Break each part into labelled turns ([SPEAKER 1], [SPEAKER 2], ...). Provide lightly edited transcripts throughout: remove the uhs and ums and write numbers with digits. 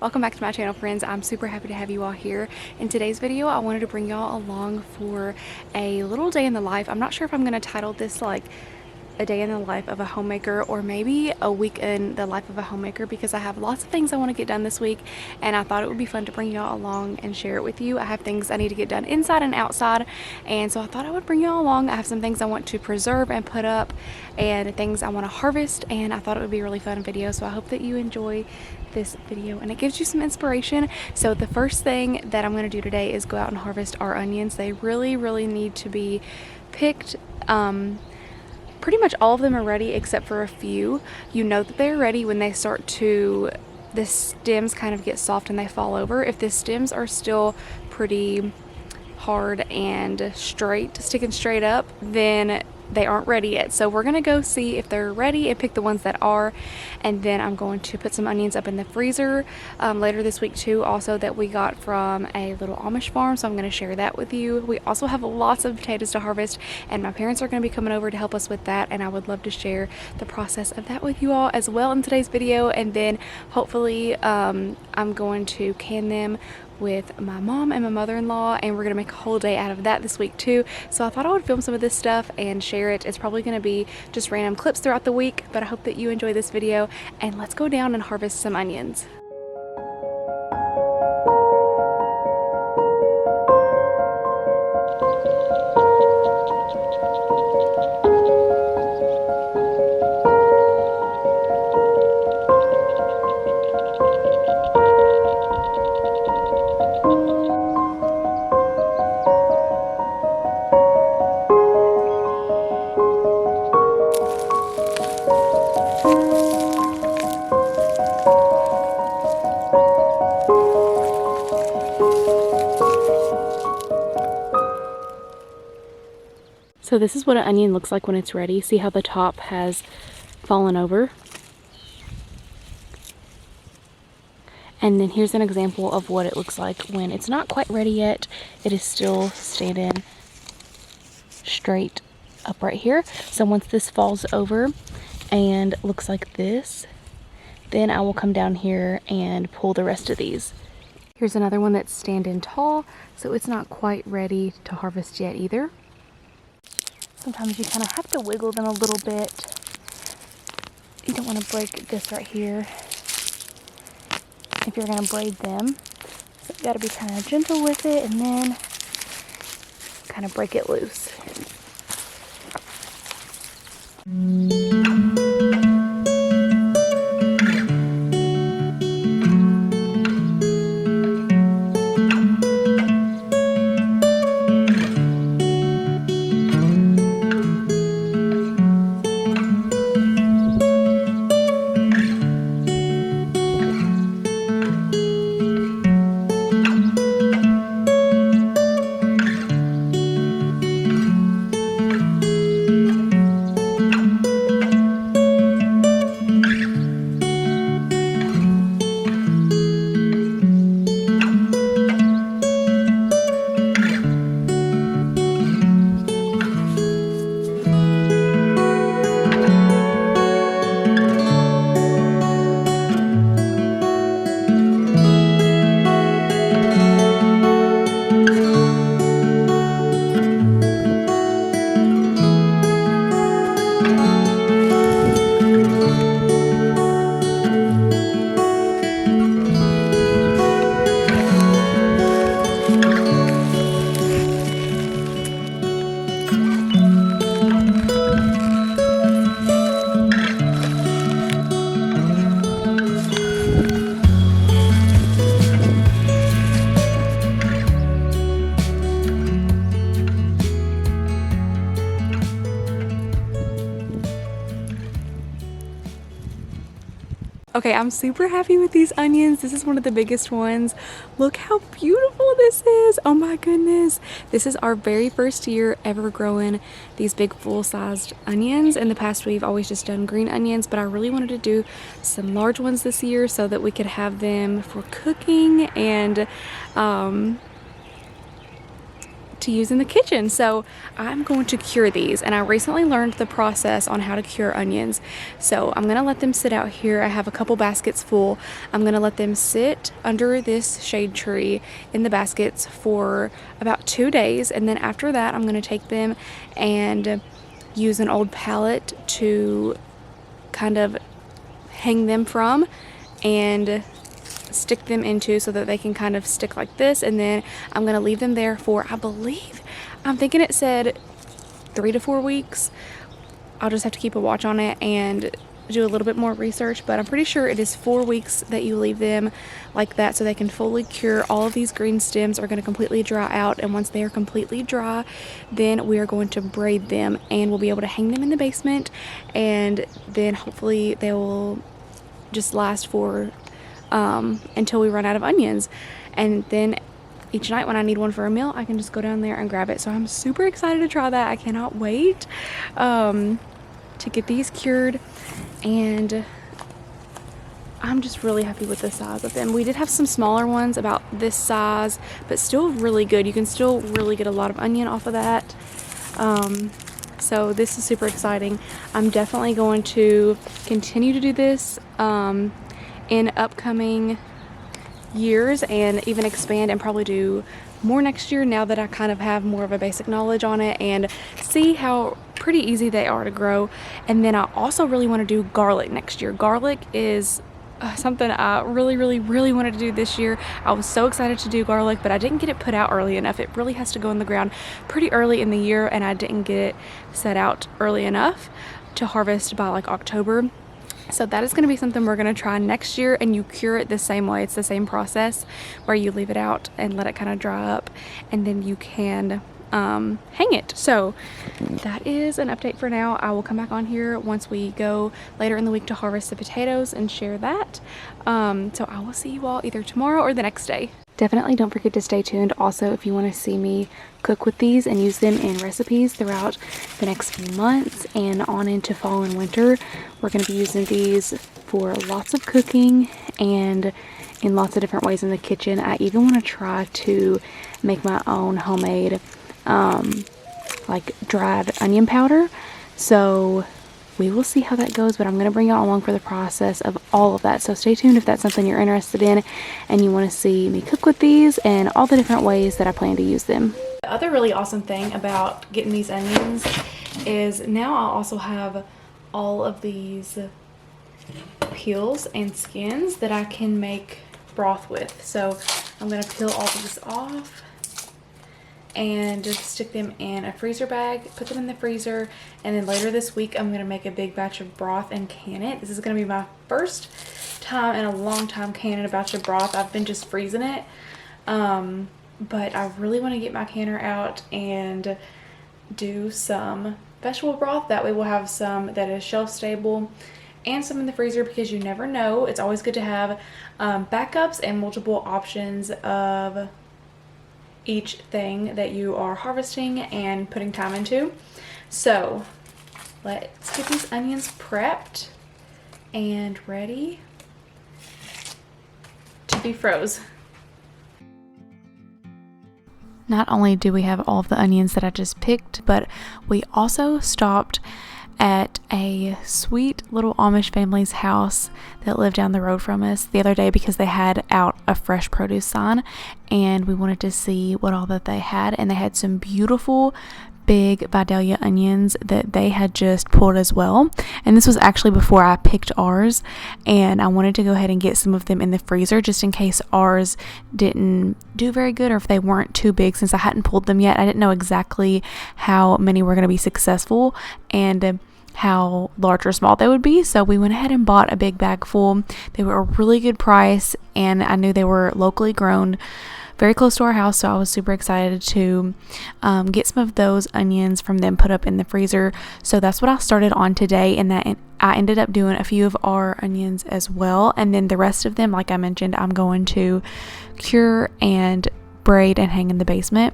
[SPEAKER 1] Welcome back to my channel, friends. I'm super happy to have you all here. In today's video, I wanted to bring y'all along for a little day in the life. I'm not sure if I'm going to title this like a day in the life of a homemaker or maybe a week in the life of a homemaker, because I have lots of things I want to get done this week and I thought it would be fun to bring y'all along and share it with you. I have things I need to get done inside and outside, and so I thought I would bring y'all along. I have some things I want to preserve and put up and things I want to harvest, and I thought it would be a really fun video, so I hope that you enjoy this video and it gives you some inspiration. So the first thing that I'm going to do today is go out and harvest our onions. They really need to be picked. Pretty much all of them are ready except for a few. You know that they're ready when they start to, the stems kind of get soft and they fall over. If the stems are still pretty hard and straight, sticking straight up, then they aren't ready yet. So we're gonna go see if they're ready and pick the ones that are, and then I'm going to put some onions up in the freezer later this week too, also that we got from a little Amish farm, so I'm gonna share that with you. We also have lots of potatoes to harvest and my parents are gonna be coming over to help us with that, and I would love to share the process of that with you all as well in today's video. And then hopefully I'm going to can them with my mom and my mother-in-law, and we're gonna make a whole day out of that this week too. So I thought I would film some of this stuff and share it. It's probably gonna be just random clips throughout the week, but I hope that you enjoy this video, and let's go down and harvest some onions. So this is what an onion looks like when it's ready. See how the top has fallen over? And then here's an example of what it looks like when it's not quite ready yet. It is still standing straight up right here. So once this falls over and looks like this, then I will come down here and pull the rest of these. Here's another one that's standing tall, so it's not quite ready to harvest yet either. Sometimes you kind of have to wiggle them a little bit. You don't want to break this right here if you're going to braid them. So you got to be kind of gentle with it and then kind of break it loose. Okay, I'm super happy with these onions. This is one of the biggest ones. Look how beautiful this is. Oh my goodness. This is our very first year ever growing these big full-sized onions. In the past, we've always just done green onions, but I really wanted to do some large ones this year so that we could have them for cooking and to use in the kitchen. So I'm going to cure these, and I recently learned the process on how to cure onions. So I'm gonna let them sit out here. I have a couple baskets full. I'm gonna let them sit under this shade tree in the baskets for about 2 days, and then after that I'm gonna take them and use an old pallet to kind of hang them from and stick them into so that they can kind of stick like this. And then I'm going to leave them there for, I'm thinking it said 3 to 4 weeks. I'll just have to keep a watch on it and do a little bit more research, but I'm pretty sure it is 4 weeks that you leave them like that so they can fully cure. All of these green stems are going to completely dry out, and once they are completely dry, then we are going to braid them, and we'll be able to hang them in the basement, and then hopefully they will just last for until we run out of onions. And then each night when I need one for a meal, I can just go down there and grab it. So I'm super excited to try that. I cannot wait to get these cured, and I'm just really happy with the size of them. We did have some smaller ones about this size, but still really good. You can still really get a lot of onion off of that. So this is super exciting. I'm definitely going to continue to do this in upcoming years, and even expand and probably do more next year now that I kind of have more of a basic knowledge on it, and see how pretty easy they are to grow. And then I also really want to do garlic next year. Garlic is something I really wanted to do this year. I was so excited to do garlic, but I didn't get it put out early enough. It really has to go in the ground pretty early in the year, and I didn't get it set out early enough to harvest by like October. So that is going to be something we're going to try next year, and you cure it the same way. It's the same process where you leave it out and let it kind of dry up, and then you can hang it. So that is an update for now. I will come back on here once we go later in the week to harvest the potatoes and share that. So I will see you all either tomorrow or the next day. Definitely don't forget to stay tuned also if you want to see me cook with these and use them in recipes throughout the next few months and on into fall and winter. We're going to be using these for lots of cooking and in lots of different ways in the kitchen. I even want to try to make my own homemade like dried onion powder. So we will see how that goes, but I'm going to bring y'all along for the process of all of that. So stay tuned if that's something you're interested in and you want to see me cook with these and all the different ways that I plan to use them. The other really awesome thing about getting these onions is now I also have all of these peels and skins that I can make broth with. So I'm going to peel all of this off and just stick them in a freezer bag, put them in the freezer, and then later this week I'm going to make a big batch of broth and can it. This is going to be my first time in a long time canning a batch of broth. I've been just freezing it, but I really want to get my canner out and do some vegetable broth. That way we'll have some that is shelf stable and some in the freezer, because you never know. It's always good to have backups and multiple options of each thing that you are harvesting and putting time into. So let's get these onions prepped and ready to be froze. Not only do we have all of the onions that I just picked, but we also stopped at a sweet little Amish family's house that lived down the road from us the other day because they had out a fresh produce sign, and we wanted to see what all that they had. And they had some beautiful big Vidalia onions that they had just pulled as well, and this was actually before I picked ours, and I wanted to go ahead and get some of them in the freezer just in case ours didn't do very good or if they weren't too big. Since I hadn't pulled them yet, I didn't know exactly how many were going to be successful and how large or small they would be. So we went ahead and bought a big bag full. They were a really good price, and I knew they were locally grown, very close to our house, so I was super excited to get some of those onions from them put up in the freezer. So that's what I started on today, and that I ended up doing a few of our onions as well, and then the rest of them, like I mentioned, I'm going to cure and braid and hang in the basement.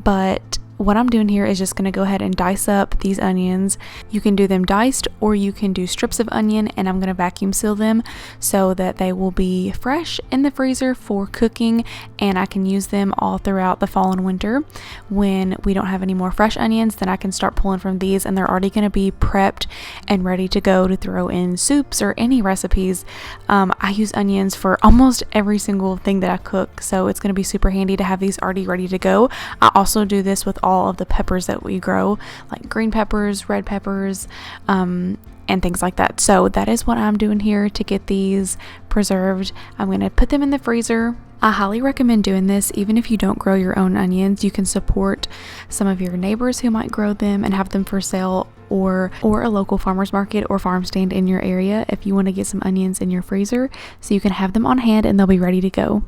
[SPEAKER 1] But what I'm doing here is just going to go ahead and dice up these onions. You can do them diced or you can do strips of onion, and I'm going to vacuum seal them so that they will be fresh in the freezer for cooking, and I can use them all throughout the fall and winter. When we don't have any more fresh onions, then I can start pulling from these, and they're already going to be prepped and ready to go to throw in soups or any recipes. I use onions for almost every single thing that I cook, so it's going to be super handy to have these already ready to go. I also do this with all of the peppers that we grow, like green peppers, red peppers, and things like that. So that is what I'm doing here to get these preserved. I'm going to put them in the freezer. I highly recommend doing this even if you don't grow your own onions. You can support some of your neighbors who might grow them and have them for sale, or a local farmer's market or farm stand in your area if you want to get some onions in your freezer so you can have them on hand and they'll be ready to go.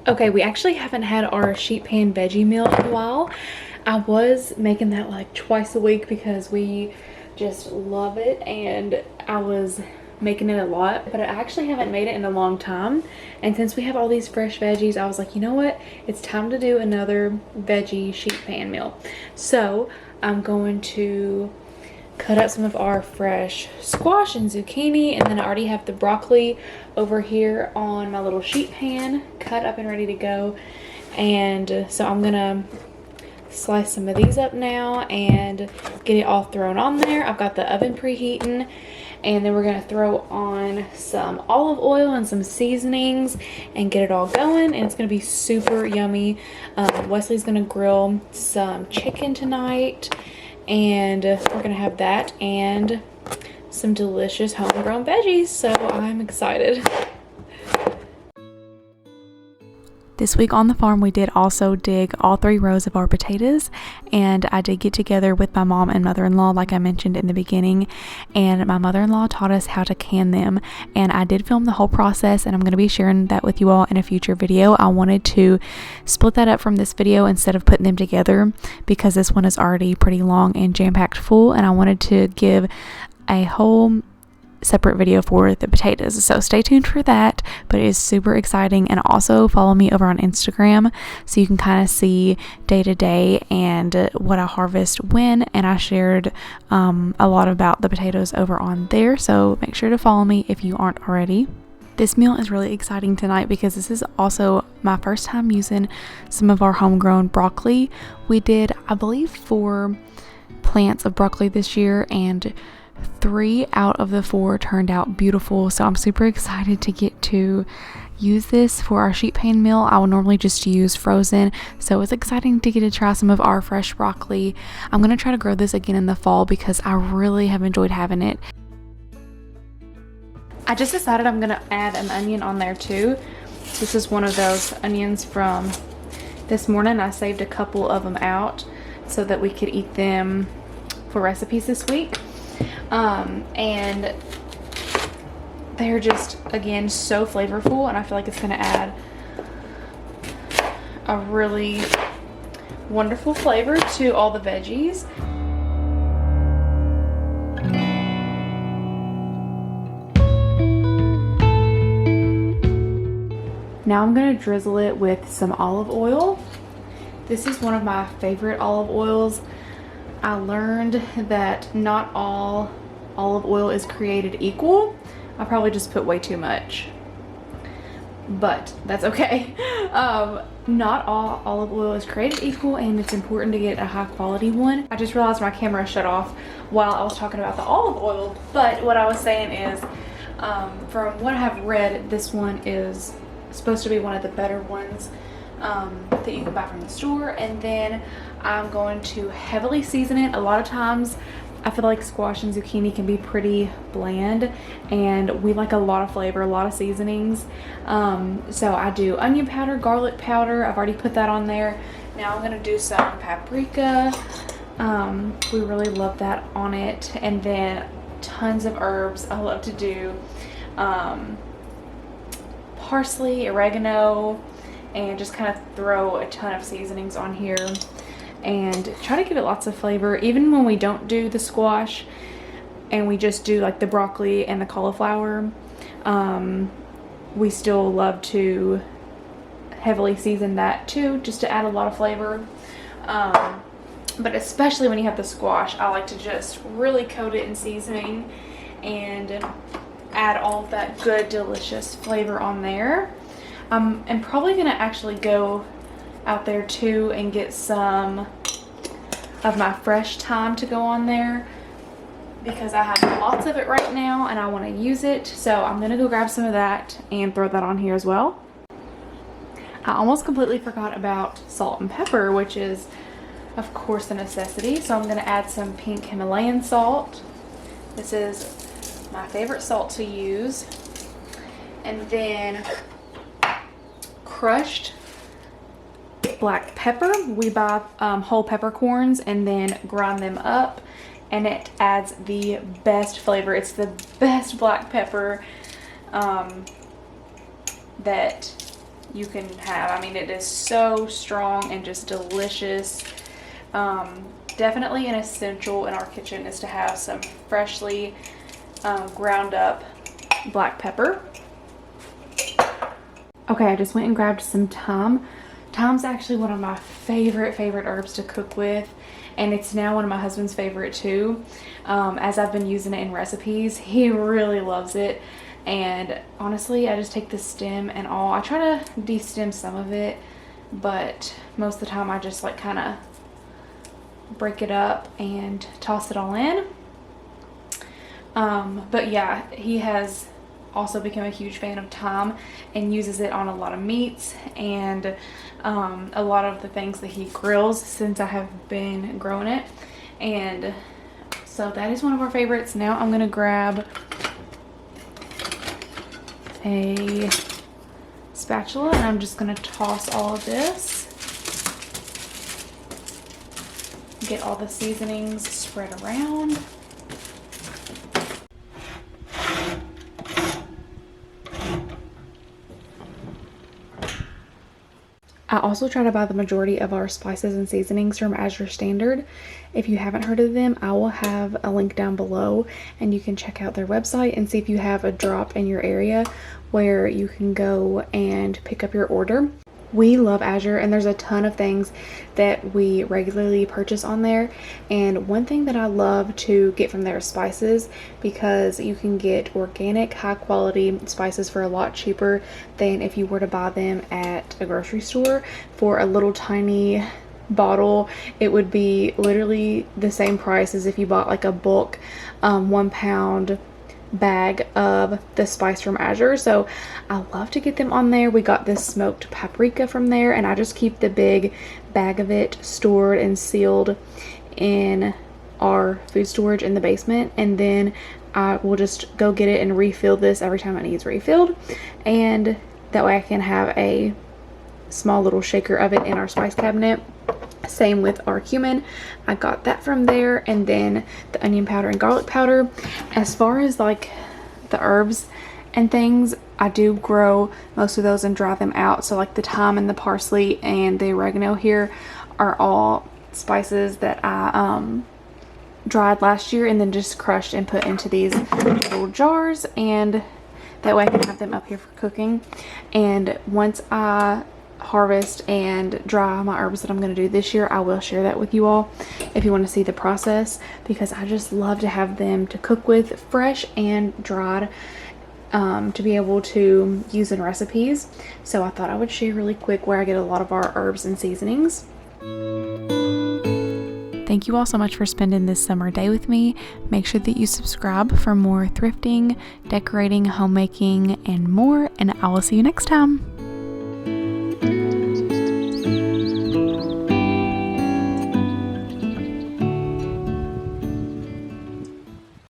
[SPEAKER 1] Okay, we actually haven't had our sheet pan veggie meal in a while. I was making that like twice a week because we just love it, and I was making it a lot, but I actually haven't made it in a long time. And since we have all these fresh veggies, I was like, you know what, it's time to do another veggie sheet pan meal. So I'm going to cut up some of our fresh squash and zucchini, and then I already have the broccoli over here on my little sheet pan cut up and ready to go. And so I'm gonna slice some of these up now and get it all thrown on there. I've got the oven preheating, and then we're gonna throw on some olive oil and some seasonings and get it all going, and it's gonna be super yummy. Wesley's gonna grill some chicken tonight, and we're gonna have that and some delicious homegrown veggies, so I'm excited. This week on the farm, we did also dig all 3 rows of our potatoes, and I did get together with my mom and mother-in-law like I mentioned in the beginning, and my mother-in-law taught us how to can them, and I did film the whole process, and I'm going to be sharing that with you all in a future video. I wanted to split that up from this video instead of putting them together because this one is already pretty long and jam-packed full, and I wanted to give a whole separate video for the potatoes, so stay tuned for that. But it is super exciting, and also follow me over on Instagram so you can kind of see day to day and what I harvest when, and I shared a lot about the potatoes over on there, so make sure to follow me if you aren't already. This meal is really exciting tonight because this is also my first time using some of our homegrown broccoli. We did, I believe, 4 plants of broccoli this year, and 3 out of the 4 turned out beautiful, so I'm super excited to get to use this for our sheet pan meal. I would normally just use frozen, so it's exciting to get to try some of our fresh broccoli. I'm going to try to grow this again in the fall because I really have enjoyed having it. I just decided I'm going to add an onion on there too. This is one of those onions from this morning. I saved a couple of them out so that we could eat them for recipes this week. And they're just, again, so flavorful, and I feel like it's going to add a really wonderful flavor to all the veggies. Now I'm going to drizzle it with some olive oil. This is one of my favorite olive oils. I learned that not all olive oil is created equal. I probably just put way too much, but that's okay. Not all olive oil is created equal, and it's important to get a high quality one. I just realized my camera shut off while I was talking about the olive oil, but what I was saying is, from what I have read, this one is supposed to be one of the better ones that you can buy from the store. And then I'm going to heavily season it. A lot of times I feel like squash and zucchini can be pretty bland, and we like a lot of flavor, a lot of seasonings. So I do onion powder, garlic powder. I've already put that on there. Now I'm going to do some paprika. We really love that on it. And then tons of herbs. I love to do parsley, oregano, and just kind of throw a ton of seasonings on here and try to give it lots of flavor. Even when we don't do the squash and we just do like the broccoli and the cauliflower, we still love to heavily season that too, just to add a lot of flavor. But especially when you have the squash, I like to just really coat it in seasoning and add all of that good, delicious flavor on there. I'm probably gonna actually go out there too and get some of my fresh thyme to go on there, because I have lots of it right now and I want to use it. So I'm gonna go grab some of that and throw that on here as well. I almost completely forgot about salt and pepper, which is of course a necessity. So I'm gonna add some pink Himalayan salt. This is my favorite salt to use. And then crushed black pepper. We buy whole peppercorns and then grind them up, and it adds the best flavor. It's the best black pepper that you can have. I mean, it is so strong and just delicious. Definitely an essential in our kitchen is to have some freshly ground up black pepper. Okay, I just went and grabbed some thyme. Thyme's actually one of my favorite herbs to cook with, and it's now one of my husband's favorite too. As I've been using it in recipes, he really loves it. And honestly, I just take the stem and all. I try to de-stem some of it, but most of the time I just like kind of break it up and toss it all in. But yeah, he has also become a huge fan of thyme and uses it on a lot of meats and a lot of the things that he grills since I have been growing it. And so that is one of our favorites. Now I'm gonna grab a spatula and I'm just gonna toss all of this, get all the seasonings spread around. I also try to buy the majority of our spices and seasonings from AZURE Standard. If you haven't heard of them, I will have a link down below and you can check out their website and see if you have a drop in your area where you can go and pick up your order. We love AZURE, and there's a ton of things that we regularly purchase on there. And one thing that I love to get from there is spices, because you can get organic, high quality spices for a lot cheaper than if you were to buy them at a grocery store. For a little tiny bottle, it would be literally the same price as if you bought like a bulk 1 pound bag of the spice from AZURE. So I love to get them on there. We got this smoked paprika from there, and I just keep the big bag of it stored and sealed in our food storage in the basement, and then I will just go get it and refill this every time it needs refilled, and that way I can have a small little shaker of it in our spice cabinet. Same with our cumin. I got that from there, and then the onion powder and garlic powder. As far as like the herbs and things, I do grow most of those and dry them out. So like the thyme and the parsley and the oregano here are all spices that I dried last year and then just crushed and put into these little jars, and that way I can have them up here for cooking. And once I harvest and dry my herbs that I'm going to do this year, I will share that with you all if you want to see the process, because I just love to have them to cook with, fresh and dried, to be able to use in recipes. So I thought I would share really quick where I get a lot of our herbs and seasonings. Thank you all so much for spending this summer day with me. Make sure that you subscribe for more thrifting, decorating, homemaking, and more, and I will see you next time.